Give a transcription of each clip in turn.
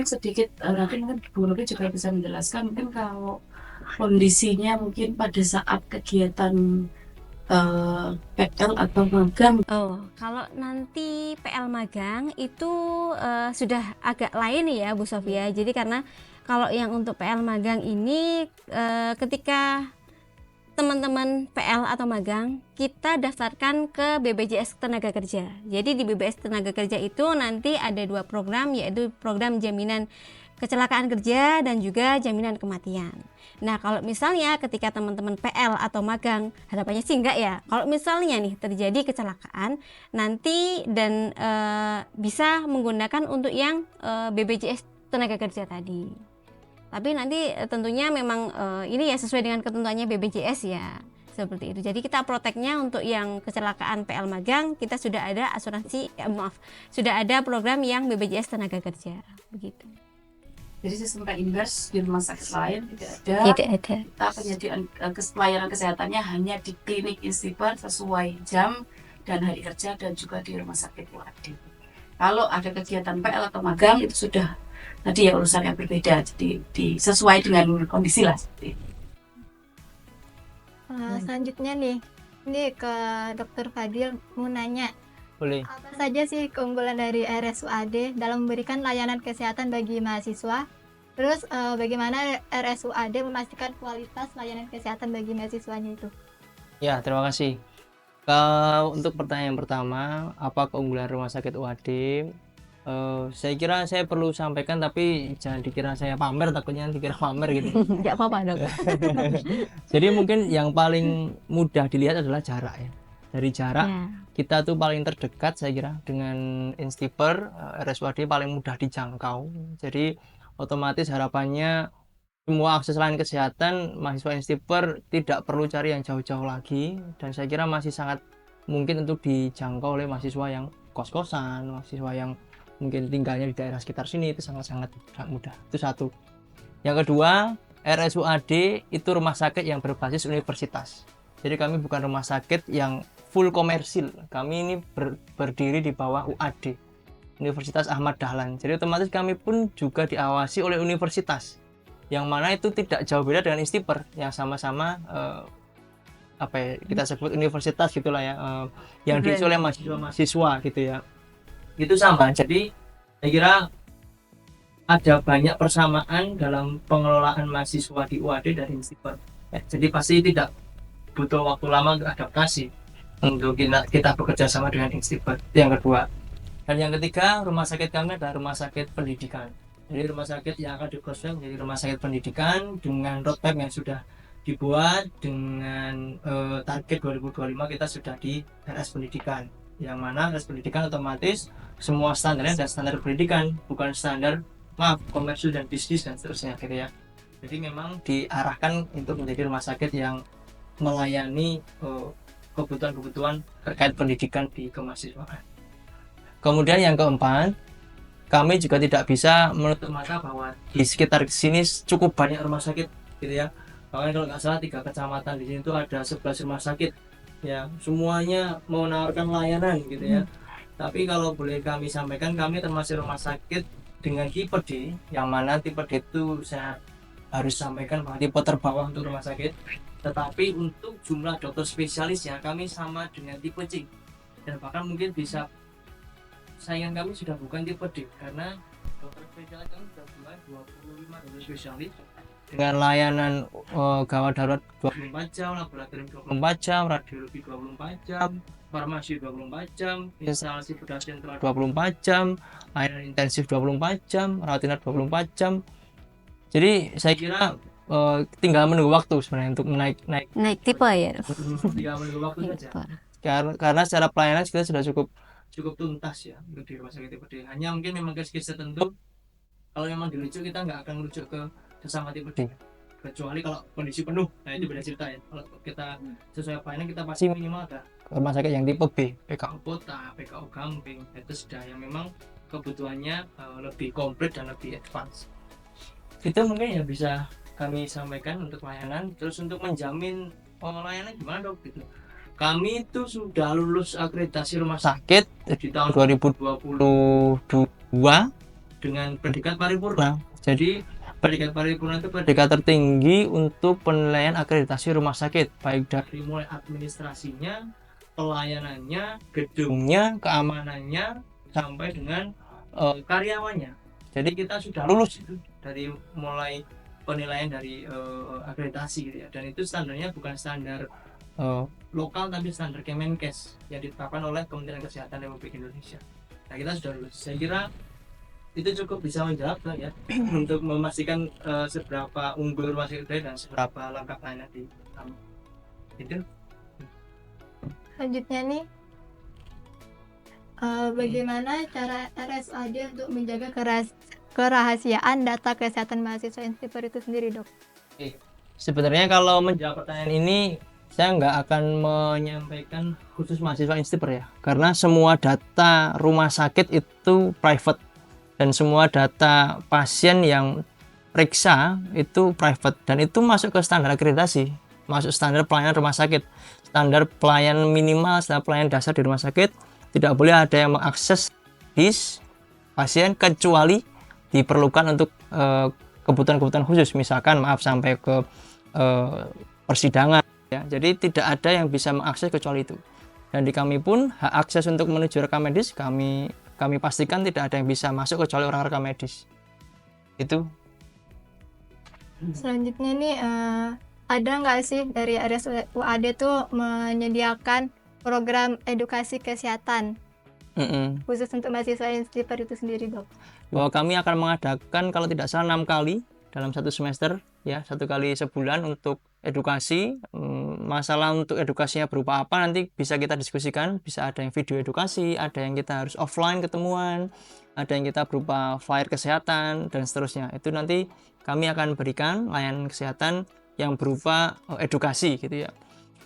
mungkin sedikit nanti mungkin Bu Nuril juga bisa menjelaskan mungkin kalau kondisinya mungkin pada saat kegiatan PL atau magang. Oh, kalau nanti PL magang itu sudah agak lain ya Bu Sofia. Jadi karena kalau yang untuk PL magang ini ketika teman-teman PL atau magang kita daftarkan ke BPJS Tenaga Kerja. Jadi di BPJS Tenaga Kerja itu nanti ada 2 program, yaitu program jaminan kecelakaan kerja dan juga jaminan kematian. Nah, kalau misalnya ketika teman-teman PL atau magang, harapannya sih enggak ya. Kalau misalnya nih terjadi kecelakaan nanti dan bisa menggunakan untuk yang BPJS Tenaga Kerja tadi. Tapi nanti tentunya memang ini ya sesuai dengan ketentuannya BPJS ya. Seperti itu. Jadi kita proteknya untuk yang kecelakaan PL magang, kita sudah ada asuransi, sudah ada program yang BPJS Tenaga Kerja. Begitu. Jadi sistem reimburse di rumah sakit lain tidak ada. Tidak ada. Kita penyediaan pelayanan kesehatannya hanya di klinik Instibar sesuai jam dan hari kerja dan juga di rumah sakit UAD. Kalau ada kegiatan PL atau magang itu sudah tadi ya urusan yang berbeda, jadi sesuai dengan kondisi lah seperti itu. Selanjutnya nih, ini ke Dr. Fadil mau nanya, Boleh. apa saja sih keunggulan dari RSUAD dalam memberikan layanan kesehatan bagi mahasiswa? Terus bagaimana RSUAD memastikan kualitas layanan kesehatan bagi mahasiswanya itu? Ya, terima kasih. Untuk pertanyaan pertama, apa keunggulan rumah sakit UAD? Saya kira saya perlu sampaikan, tapi jangan dikira saya pamer, takutnya dikira pamer gitu. Enggak apa-apa, Dok. Jadi mungkin yang paling mudah dilihat adalah jarak ya. Dari jarak Ya. kita tuh paling terdekat saya kira dengan Instiper, RSUAD paling mudah dijangkau. Jadi otomatis harapannya semua akses layanan kesehatan mahasiswa Instiper tidak perlu cari yang jauh-jauh lagi, dan saya kira masih sangat mungkin untuk dijangkau oleh mahasiswa yang kos-kosan, mahasiswa yang mungkin tinggalnya di daerah sekitar sini, itu sangat-sangat mudah. Itu satu. Yang kedua, RSUAD itu rumah sakit yang berbasis universitas. Jadi kami bukan rumah sakit yang full komersil. Kami ini berdiri di bawah UAD, Universitas Ahmad Dahlan. Jadi otomatis kami pun juga diawasi oleh universitas, yang mana itu tidak jauh beda dengan Instiper, yang sama-sama apa ya, kita sebut universitas gitulah ya, yang diisi oleh mahasiswa-mahasiswa gitu ya. Itu sama. Jadi saya kira ada banyak persamaan dalam pengelolaan mahasiswa di UAD dan Instiper. Jadi pasti tidak butuh waktu lama untuk adaptasi untuk kita bekerja sama dengan Instiper. Yang kedua. Dan yang ketiga, rumah sakit kami adalah rumah sakit pendidikan. Jadi rumah sakit yang akan diproses menjadi rumah sakit pendidikan dengan roadmap yang sudah dibuat dengan target 2025 kita sudah di RS pendidikan, yang mana RS pendidikan otomatis semua standarnya dan standar pendidikan, bukan standar komersil dan bisnis dan seterusnya gitu ya. Jadi memang diarahkan untuk menjadi rumah sakit yang melayani kebutuhan-kebutuhan terkait pendidikan di kemahasiswaan. Kemudian yang keempat, kami juga tidak bisa menutup mata bahwa di sekitar sini cukup banyak rumah sakit gitu ya. Bahkan kalau nggak salah 3 kecamatan di sini itu ada 11 rumah sakit ya, semuanya menawarkan layanan gitu ya. Tapi kalau boleh kami sampaikan, kami termasuk rumah sakit dengan tipe D, yang mana tipe D itu saya harus sampaikan bahwa tipe terbawah untuk rumah sakit. Tetapi untuk jumlah dokter spesialisnya kami sama dengan tipe C, dan bahkan mungkin bisa saingan kami sudah bukan tipe D, karena dokter spesialis kami sudah mulai 25 dokter spesialis dengan layanan gawat darurat 24 jam, laboratorium 24 jam, radiologi 24 jam, farmasi 24 jam, instalasi bedah sentral 24 jam, layanan intensif 24 jam, rawat inap 24 jam. Jadi saya kira tinggal menunggu waktu sebenarnya untuk naik tipe ya. Tinggal menunggu waktu saja. Karena secara pelayanan kita sudah cukup tuntas ya untuk di rumah sakit tipe D. Hanya mungkin memang case-case tertentu kalau memang dirujuk kita nggak akan merujuk ke sesama tipe D, kecuali kalau kondisi penuh. Nah itu beda cerita ya. Kalau kita sesuai pelayanan kita pasti minimal ada rumah sakit yang tipe B, PKU Kota, PKU Gamping, itu sudah yang memang kebutuhannya lebih komplit dan lebih advance. Itu mungkin yang bisa kami sampaikan untuk layanan. Terus untuk menjamin layanan gimana dok gitu, kami itu sudah lulus akreditasi rumah sakit di tahun 2022, dengan predikat paripurna. Jadi predikat paripurna itu predikat tertinggi untuk penilaian akreditasi rumah sakit, baik dari mulai administrasinya, pelayanannya, gedungnya, keamanannya, sampai dengan karyawannya. Jadi kita sudah lulus itu dari mulai penilaian dari akreditasi gitu ya. Dan itu standarnya bukan standar lokal tapi standar Kemenkes yang ditetapkan oleh Kementerian Kesehatan Republik Indonesia. Nah, kita sudah lulus. Saya kira itu cukup bisa menjawab lah ya untuk memastikan seberapa unggul rumah sakit dan seberapa lengkap layanan di itu. Selanjutnya nih, bagaimana cara RSUAD untuk menjaga kerahasiaan data kesehatan mahasiswa Instiper itu sendiri, Dok? Sebenarnya kalau menjawab pertanyaan ini saya nggak akan menyampaikan khusus mahasiswa Instiper ya, karena semua data rumah sakit itu private dan semua data pasien yang periksa itu private dan itu masuk ke standar akreditasi, masuk standar pelayanan rumah sakit, standar pelayanan minimal, standar pelayanan dasar di rumah sakit. Tidak boleh ada yang mengakses dis pasien kecuali diperlukan untuk kebutuhan-kebutuhan khusus, misalkan maaf sampai ke persidangan ya. Jadi tidak ada yang bisa mengakses kecuali itu. Dan di kami pun hak akses untuk menuju rekam medis kami pastikan tidak ada yang bisa masuk kecuali orang rekam medis. Itu. Selanjutnya nih, ada nggak sih dari RSUAD tuh menyediakan program edukasi kesehatan khusus untuk mahasiswa Instiper itu sendiri, Dok? Bahwa kami akan mengadakan kalau tidak salah 6 kali dalam satu semester ya, 1 kali sebulan untuk edukasi. Masalah untuk edukasinya berupa apa nanti bisa kita diskusikan, bisa ada yang video edukasi, ada yang kita harus offline ketemuan, ada yang kita berupa flyer kesehatan dan seterusnya. Itu nanti kami akan berikan layanan kesehatan yang berupa edukasi gitu ya.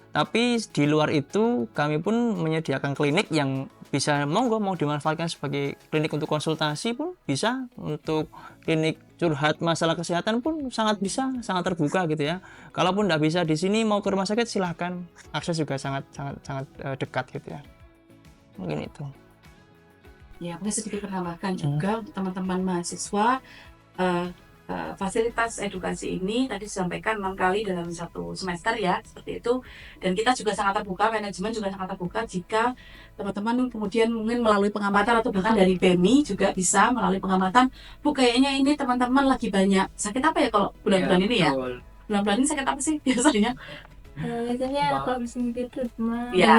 Tapi di luar itu kami pun menyediakan klinik yang bisa mau dimanfaatkan sebagai klinik untuk konsultasi pun bisa, untuk klinik curhat masalah kesehatan pun sangat bisa, sangat terbuka gitu ya. Kalaupun tidak bisa di sini mau ke rumah sakit silahkan, akses juga sangat dekat gitu ya. Mungkin itu. Ya, mungkin sedikit menambahkan juga untuk teman-teman mahasiswa, fasilitas edukasi ini tadi disampaikan 6 kali dalam 1 semester ya, seperti itu. Dan kita juga sangat terbuka, manajemen juga sangat terbuka jika teman-teman kemudian mungkin melalui pengamatan atau bahkan dari BEMI juga bisa melalui pengamatan, Bu kayaknya ini teman-teman lagi banyak sakit apa ya kalau bulan-bulan ini ya? Bulan-bulan ini sakit apa sih biasanya? Biasanya kalau musim gitu Ya,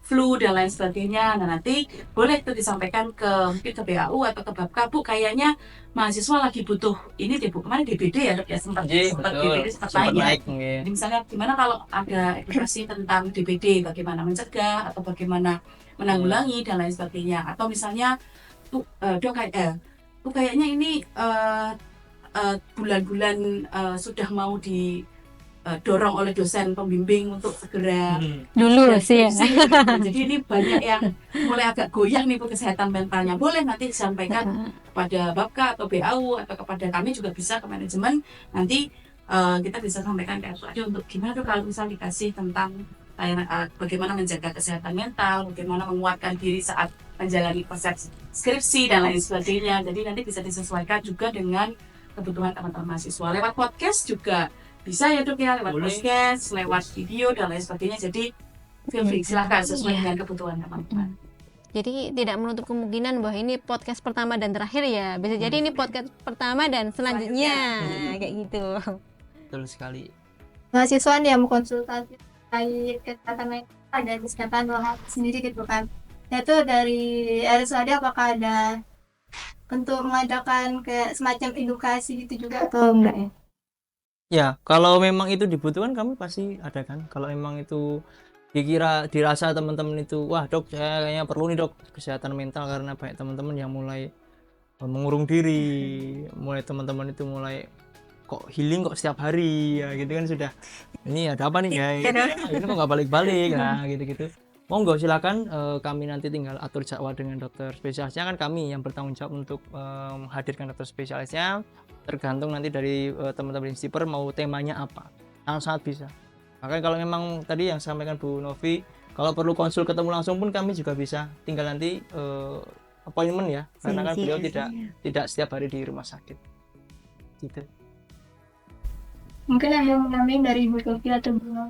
flu dan lain sebagainya. Nah, nanti boleh itu disampaikan mungkin ke BAU atau ke Bapka, Bu kayaknya mahasiswa lagi butuh ini deh Bu, kemarin DBD ya, sempat DBD sempat naik ya. Jadi misalnya gimana kalau ada edukasi tentang DBD, bagaimana mencegah atau bagaimana menanggulangi dan lain sebagainya. Atau misalnya Dok kayaknya ini bulan-bulan sudah mau dorong oleh dosen pembimbing untuk segera dulu sih ya. Jadi ini banyak yang mulai agak goyang nih Bu kesehatan mentalnya. Boleh nanti disampaikan kepada Bapka atau BAU atau kepada kami juga bisa ke manajemen. Nanti kita bisa sampaikan ke RSUAD untuk gimana tuh kalau misal dikasih tentang bagaimana menjaga kesehatan mental, bagaimana menguatkan diri saat menjalani proses skripsi dan lain sebagainya. Jadi nanti bisa disesuaikan juga dengan kebutuhan teman-teman mahasiswa. Lewat podcast juga bisa ya Dok ya, lewat podcast, lewat video dan lain sebagainya. Jadi feel free, silahkan sesuai dengan kebutuhan teman-teman. Jadi tidak menutup kemungkinan bahwa ini podcast pertama dan terakhir ya. Bisa jadi ini podcast pertama dan selanjutnya kayak gitu. Betul sekali. Mahasiswa yang mau konsultasi terkait kesehatan mental ada kesiapan sendiri gitu kan. Itu dari RSUAD apakah ada untuk mengadakan kayak semacam edukasi gitu juga atau enggak ya? Ya, kalau memang itu dibutuhkan kami pasti ada kan. Kalau memang itu dirasa teman-teman itu, wah Dok saya kayaknya perlu nih Dok kesehatan mental, karena banyak teman-teman yang mulai mengurung diri, mulai teman-teman itu mulai kok healing kok setiap hari ya gitu kan, sudah ini ada apa nih guys, ini kok nggak balik-balik nah gitu-gitu. Monggo silakan, kami nanti tinggal atur jadwal dengan dokter spesialisnya, kan kami yang bertanggung jawab untuk menghadirkan dokter spesialisnya. Tergantung nanti dari teman-teman Instiper mau temanya apa, sangat bisa. Makanya kalau memang tadi yang sampaikan Bu Novi, kalau perlu konsul ketemu langsung pun kami juga bisa, tinggal nanti appointment ya, karena kan beliau Iya. tidak setiap hari di rumah sakit gitu. Mungkin ada yang menambahin dari Ibu Sofia atau Bruno.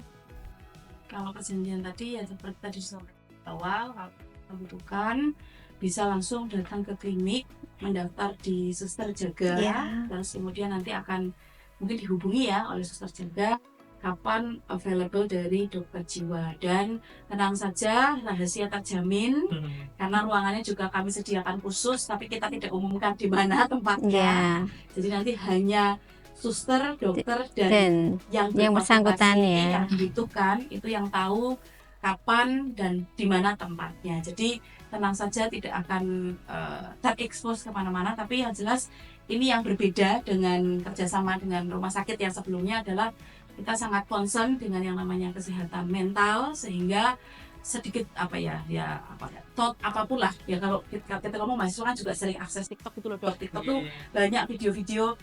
Kalau perjanjian tadi ya seperti tadi disampaikan di awal, kalau membutuhkan bisa langsung datang ke klinik, mendaftar di suster jaga, Iya. terus kemudian nanti akan mungkin dihubungi ya oleh suster jaga kapan available dari dokter jiwa, dan tenang saja, rahasia terjamin karena ruangannya juga kami sediakan khusus tapi kita tidak umumkan di mana tempatnya. Iya. Jadi nanti hanya suster, dokter dan Dan yang bersangkutan berkonsultasi, ya. yang dibutuhkan itu yang tahu kapan dan di mana tempatnya. Jadi tenang saja, tidak akan terekspos kemana-mana. Tapi yang jelas ini yang berbeda dengan kerjasama dengan rumah sakit yang sebelumnya adalah kita sangat concern dengan yang namanya kesehatan mental, sehingga sedikit thought apapun lah ya, kalau kita ngomong mahasiswa kan juga sering akses TikTok itu loh dok. TikTok tuh banyak video-video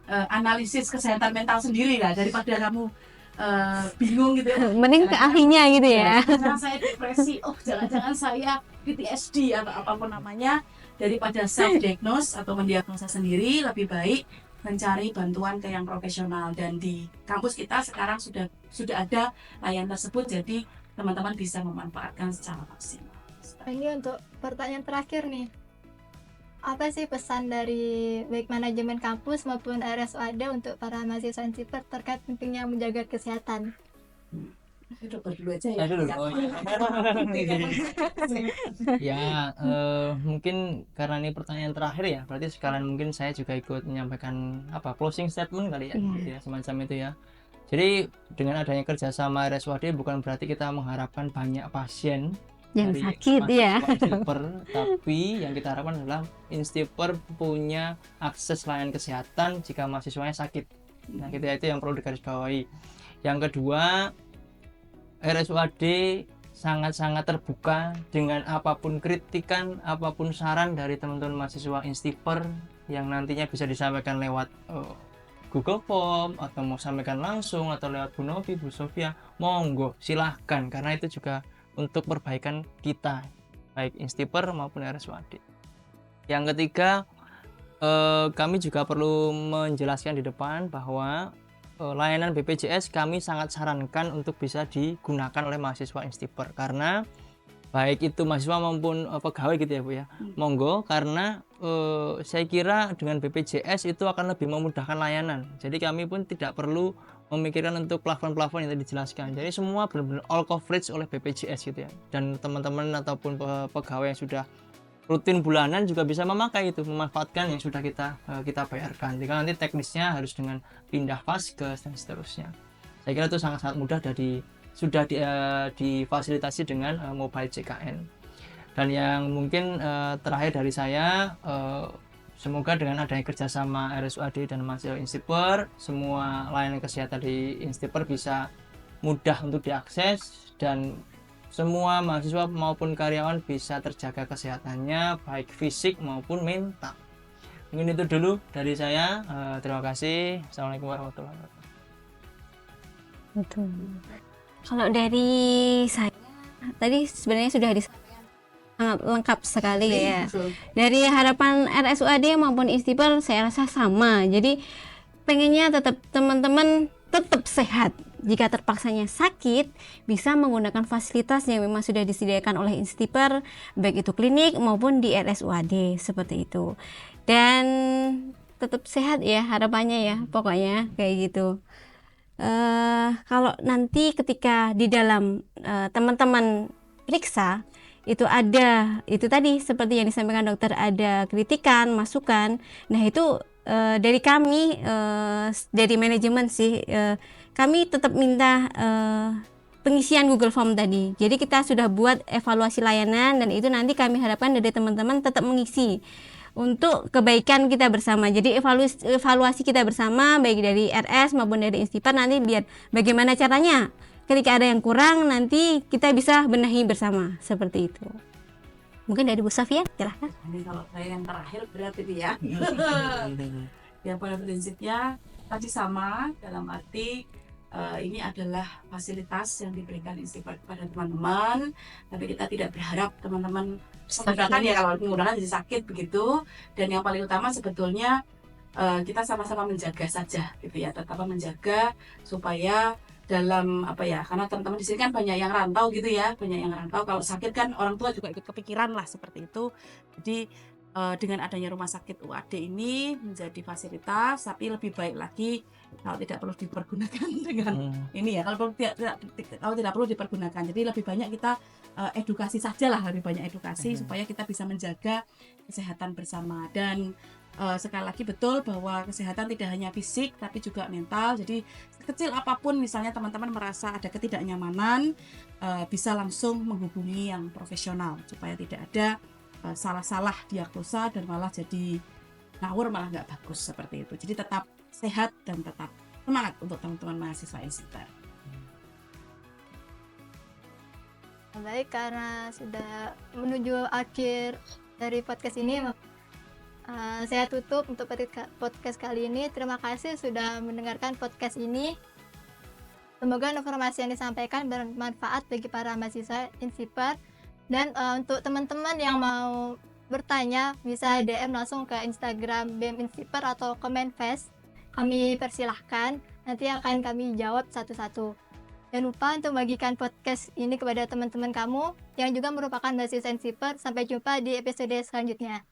analisis kesehatan mental sendiri lah, daripada kamu bingung gitu. Mending ke ahlinya gitu ya. Jangan saya depresi, jangan-jangan saya PTSD atau apapun namanya, daripada self diagnose atau mendiagnosa sendiri, lebih baik mencari bantuan ke yang profesional. Dan di kampus kita sekarang sudah ada layanan tersebut, jadi teman-teman bisa memanfaatkan secara maksimal. Ini untuk pertanyaan terakhir nih. Apa sih pesan dari baik manajemen kampus maupun RSUAD untuk para mahasiswa Insiper terkait pentingnya menjaga kesehatan? Itu dulu aja ya. Ya, mungkin karena ini pertanyaan terakhir ya, berarti sekalian mungkin saya juga ikut menyampaikan closing statement kali ya, gitu ya, semacam itu ya. Jadi dengan adanya kerjasama RSUAD bukan berarti kita mengharapkan banyak pasien Yang dari sakit ya. Instiper, tapi yang kita harapkan adalah Instiper punya akses layanan kesehatan jika mahasiswanya sakit. Nah, itu yang perlu digarisbawahi. Yang kedua, RSUAD sangat-sangat terbuka dengan apapun kritikan, apapun saran dari teman-teman mahasiswa Instiper yang nantinya bisa disampaikan lewat Google Form atau mau sampaikan langsung atau lewat Bu Novi, Bu Sofia, monggo silahkan, karena itu juga untuk perbaikan kita, baik Instiper maupun RSUAD. Yang ketiga, kami juga perlu menjelaskan di depan bahwa layanan BPJS kami sangat sarankan untuk bisa digunakan oleh mahasiswa Instiper, karena baik itu mahasiswa maupun pegawai gitu ya Bu ya, monggo, karena saya kira dengan BPJS itu akan lebih memudahkan layanan. Jadi kami pun tidak perlu memikirkan untuk plafon-plafon yang tadi dijelaskan. Jadi semua benar-benar all coverage oleh BPJS gitu ya. Dan teman-teman ataupun pegawai yang sudah rutin bulanan juga bisa memakai itu, memanfaatkan yang sudah kita bayarkan. Jika nanti teknisnya harus dengan pindah vaskes dan seterusnya. Saya kira itu sangat-sangat mudah sudah difasilitasi dengan mobile JKN. Dan yang mungkin terakhir dari saya, semoga dengan adanya kerjasama RSUAD dan mahasiswa Instiper, semua layanan kesehatan di Instiper bisa mudah untuk diakses dan semua mahasiswa maupun karyawan bisa terjaga kesehatannya baik fisik maupun mental. Mungkin itu dulu dari saya. Terima kasih. Assalamualaikum warahmatullahi wabarakatuh. Betul. Kalau dari saya tadi sebenarnya sudah disampaikan sangat lengkap sekali ya. Dari harapan RSUAD maupun Instiper saya rasa sama. Jadi pengennya tetap teman-teman tetap sehat. Jika terpaksanya sakit, bisa menggunakan fasilitas yang memang sudah disediakan oleh Instiper, baik itu klinik maupun di RSUAD, seperti itu. Dan tetap sehat ya harapannya ya, pokoknya kayak gitu. Kalau nanti ketika di dalam teman-teman periksa itu ada, itu tadi seperti yang disampaikan dokter, ada kritikan, masukan. Nah itu dari kami, dari manajemen sih, kami tetap minta pengisian Google Form tadi. Jadi kita sudah buat evaluasi layanan dan itu nanti kami harapkan dari teman-teman tetap mengisi untuk kebaikan kita bersama. Jadi evaluasi kita bersama baik dari RS maupun dari Instiper, nanti biar bagaimana caranya ketika ada yang kurang nanti kita bisa benahi bersama, seperti itu. Mungkin dari Bu Sofia, silahkan. Ini kalau saya yang terakhir berarti ya. Ya pada prinsipnya tadi sama, dalam arti ini adalah fasilitas yang diberikan Instiper kepada teman-teman, tapi kita tidak berharap teman-teman menggunakan ya, kalau menggunakan jadi sakit begitu. Dan yang paling utama sebetulnya kita sama-sama menjaga saja gitu ya, tetap menjaga supaya dalam apa ya, karena teman-teman di sini kan banyak yang rantau gitu ya, banyak yang rantau, kalau sakit kan orang tua juga ikut kepikiran lah seperti itu. Jadi dengan adanya rumah sakit UAD ini menjadi fasilitas, tapi lebih baik lagi kalau tidak perlu dipergunakan dengan ini ya, kalau tidak perlu dipergunakan. Jadi lebih banyak kita edukasi saja lah, lebih banyak edukasi supaya kita bisa menjaga kesehatan bersama. Dan sekali lagi betul bahwa kesehatan tidak hanya fisik tapi juga mental. Jadi sekecil apapun misalnya teman-teman merasa ada ketidaknyamanan, bisa langsung menghubungi yang profesional supaya tidak ada salah-salah diagnosa dan malah jadi ngawur, malah nggak bagus seperti itu. Jadi tetap sehat dan tetap semangat untuk teman-teman mahasiswa Instiper. Baik, karena sudah menuju akhir dari podcast ini, saya tutup untuk podcast kali ini. Terima kasih sudah mendengarkan podcast ini. Semoga informasi yang disampaikan bermanfaat bagi para mahasiswa Instiper. Dan untuk teman-teman yang mau bertanya, bisa DM langsung ke Instagram BEM Instiper atau komen Face. Kami persilahkan, nanti akan kami jawab satu-satu. Jangan lupa untuk bagikan podcast ini kepada teman-teman kamu yang juga merupakan mahasiswa Instiper. Sampai jumpa di episode selanjutnya.